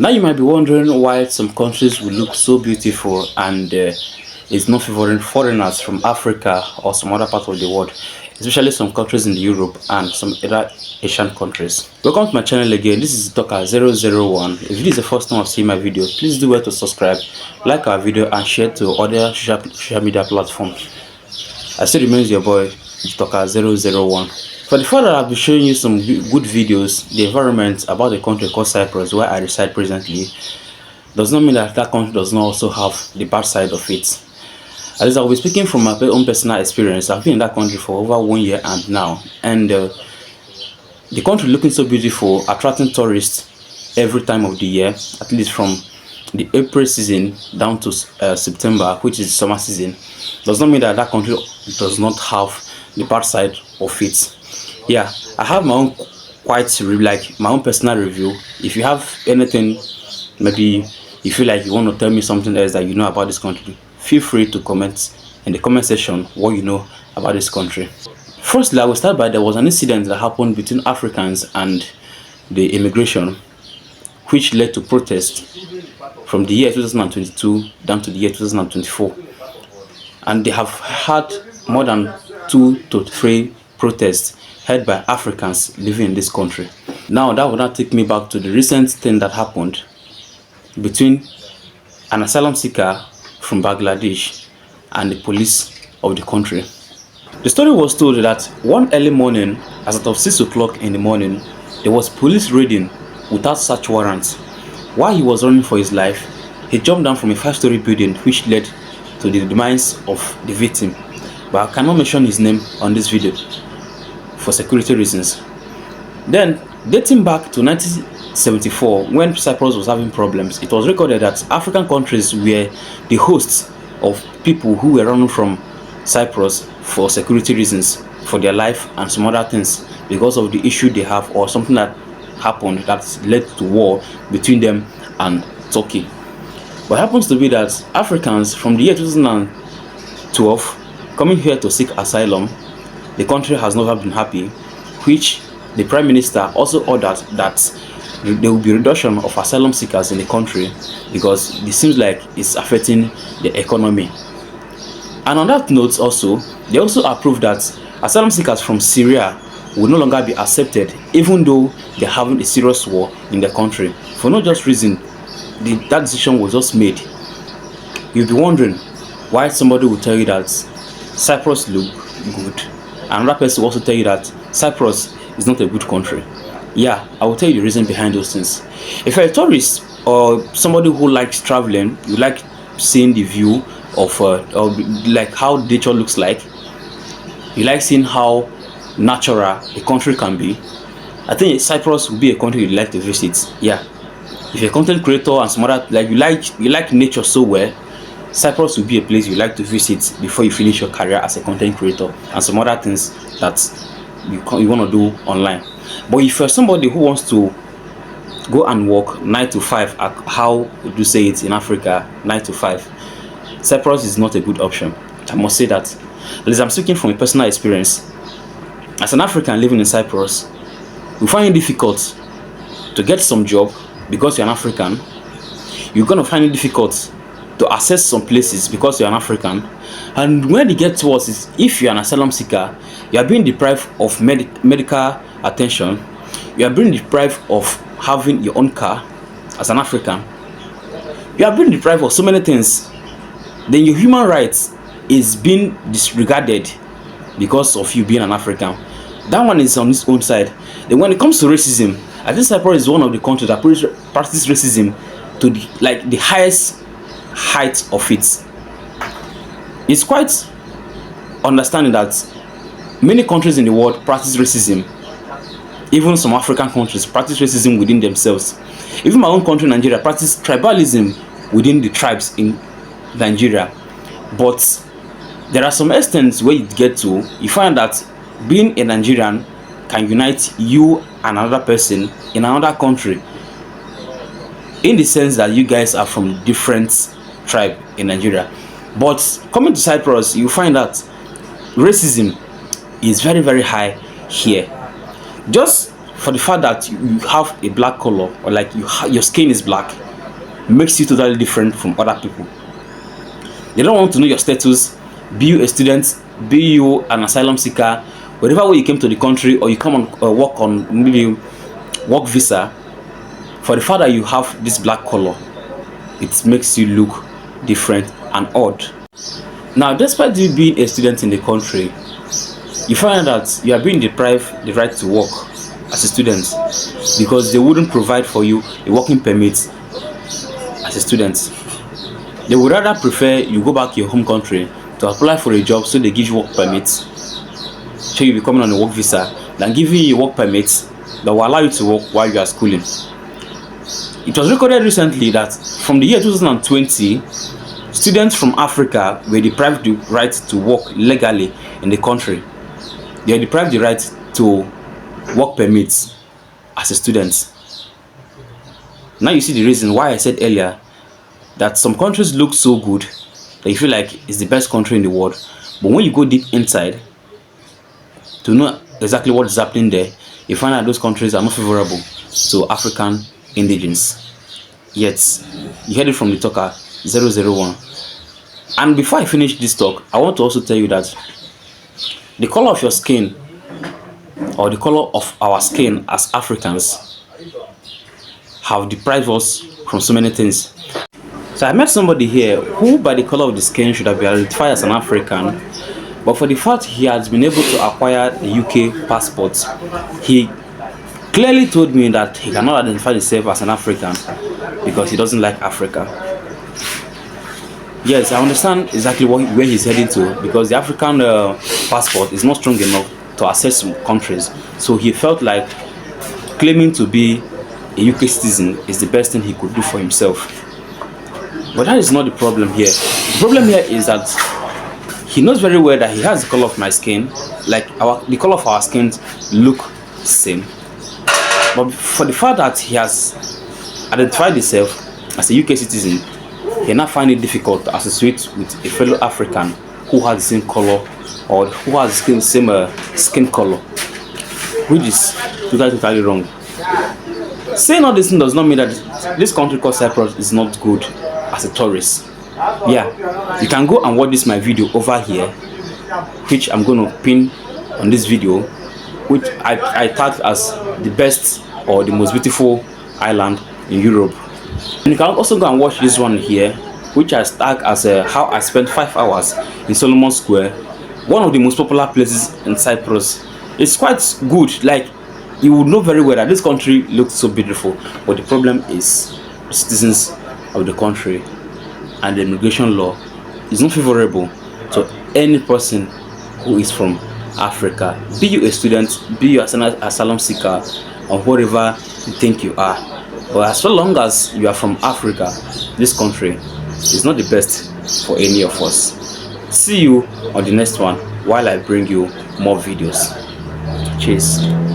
Now you might be wondering why some countries will look so beautiful and it's not favoring foreigners from Africa or some other part of the world, especially some countries in Europe and some other Asian countries. Welcome to my channel again. This is Talker001. If this is the first time I've seen my video, please do well to subscribe, like our video and share to other social media platforms. I still remains your boy Talker001. For the fact that I'll be showing you some good videos, the environment about the country called Cyprus, where I reside presently, does not mean that that country does not also have the bad side of it. At least I'll be speaking from my own personal experience. I've been in that country for over 1 year and now, and the country looking so beautiful, attracting tourists every time of the year, at least from the April season down to September, which is summer season, does not mean that that country does not have the bad side of it. Yeah, I have my own my own personal review. If you have anything, maybe you feel like you want to tell me something else that you know about this country, feel free to comment in the comment section what you know about this country. Firstly, I will start by there was an incident that happened between Africans and the immigration, which led to protests from the year 2022 down to the year 2024, and they have had more than 2 to 3 protests held by Africans living in this country. Now that will not take me back to the recent thing that happened between an asylum seeker from Bangladesh and the police of the country. The story was told that one early morning, as at of 6 o'clock in the morning, there was police raiding without search warrants. While he was running for his life, he jumped down from a 5-story building, which led to the demise of the victim. But I cannot mention his name on this video for security reasons. Then, dating back to 1974, when Cyprus was having problems, it was recorded that African countries were the hosts of people who were running from Cyprus for security reasons, for their life and some other things, because of the issue they have or something that happened that led to war between them and Turkey. But it happens to be that Africans from the year 2012 coming here to seek asylum, the country has never been happy, which the Prime Minister also ordered that there will be reduction of asylum seekers in the country because it seems like it's affecting the economy. And on that note also, they also approved that asylum seekers from Syria will no longer be accepted even though they're having a serious war in the country. For no just reason, that decision was just made. You'll be wondering why somebody will tell you that Cyprus look good, and another person will also tell you that Cyprus is not a good country. Yeah, I will tell you the reason behind those things. If you're a tourist or somebody who likes traveling, you like seeing the view of like how nature looks like, you like seeing how natural a country can be, I think Cyprus would be a country you'd like to visit. Yeah, if you're a content creator and some other, like you like nature so well, Cyprus will be a place you like to visit before you finish your career as a content creator and some other things that you want to do online. But if you're somebody who wants to go and work 9 to 5, how would you say it in Africa, 9 to 5, Cyprus is not a good option. I must say that. At least I'm speaking from a personal experience. As an African living in Cyprus, you find it difficult to get some job because you're an African. You're going to find it difficult to access some places because you're an African. And when it gets worse is if you're an asylum seeker, you are being deprived of medical attention. You are being deprived of having your own car as an African. You are being deprived of so many things. Then your human rights is being disregarded because of you being an African. That one is on its own side. Then when it comes to racism, I think Cyprus is one of the countries that practice racism to the highest height of it. It's quite understanding that many countries in the world practice racism. Even some African countries practice racism within themselves. Even my own country, Nigeria, practice tribalism within the tribes in Nigeria. But there are some extents where you get to, you find that being a Nigerian can unite you and another person in another country, in the sense that you guys are from different tribe in Nigeria. But coming to Cyprus, you find that racism is very high here. Just for the fact that you have a black color, or like your skin is black, makes you totally different from other people. They don't want to know your status, be you a student, be you an asylum seeker, wherever way you came to the country, or you come on work on maybe work visa. For the fact that you have this black color, it makes you look different and odd. Now, despite you being a student in the country, you find that you are being deprived the right to work as a student, because they wouldn't provide for you a working permit as a student. They would rather prefer you go back to your home country to apply for a job, so they give you work permits, so you be coming on a work visa, than giving you a work permit that will allow you to work while you are schooling. It was recorded recently that from the year 2020, students from Africa were deprived the right to work legally in the country. They are deprived the right to work permits as a student. Now you see the reason why I said earlier that some countries look so good that you feel like it's the best country in the world, but when you go deep inside to know exactly what is happening there, you find out those countries are not favorable to African indigens. Yet you heard it from the talker 001. And before I finish this talk, I want to also tell you that the color of your skin, or the color of our skin as Africans, have deprived us from so many things. So I met somebody here who by the color of the skin should have been identified as an African, but for the fact he has been able to acquire the UK passport, he clearly told me that he cannot identify himself as an African because he doesn't like Africa. Yes, I understand exactly where he's heading to, because the African passport is not strong enough to access some countries. So he felt like claiming to be a UK citizen is the best thing he could do for himself. But that is not the problem here. The problem here is that he knows very well that he has the color of my skin, like the color of our skins look the same. But for the fact that he has identified himself as a UK citizen, he now find it difficult to associate with a fellow African who has the same color, or who has the same skin color, which is totally wrong. Saying all this thing does not mean that this country called Cyprus is not good as a tourist. Yeah, you can go and watch this my video over here, which I'm going to pin on this video, which I tagged as the best or the most beautiful island in Europe. And you can also go and watch this one here, which I tagged as how I spent 5 hours in Solomon Square, one of the most popular places in Cyprus. It's quite good. Like, you would know very well that this country looks so beautiful, but the problem is the citizens of the country and the immigration law is not favorable to any person who is from Africa, be you a student, be you an asylum seeker, or whatever you think you are. But as long as you are from Africa, this country is not the best for any of us. See you on the next one while I bring you more videos. Cheers.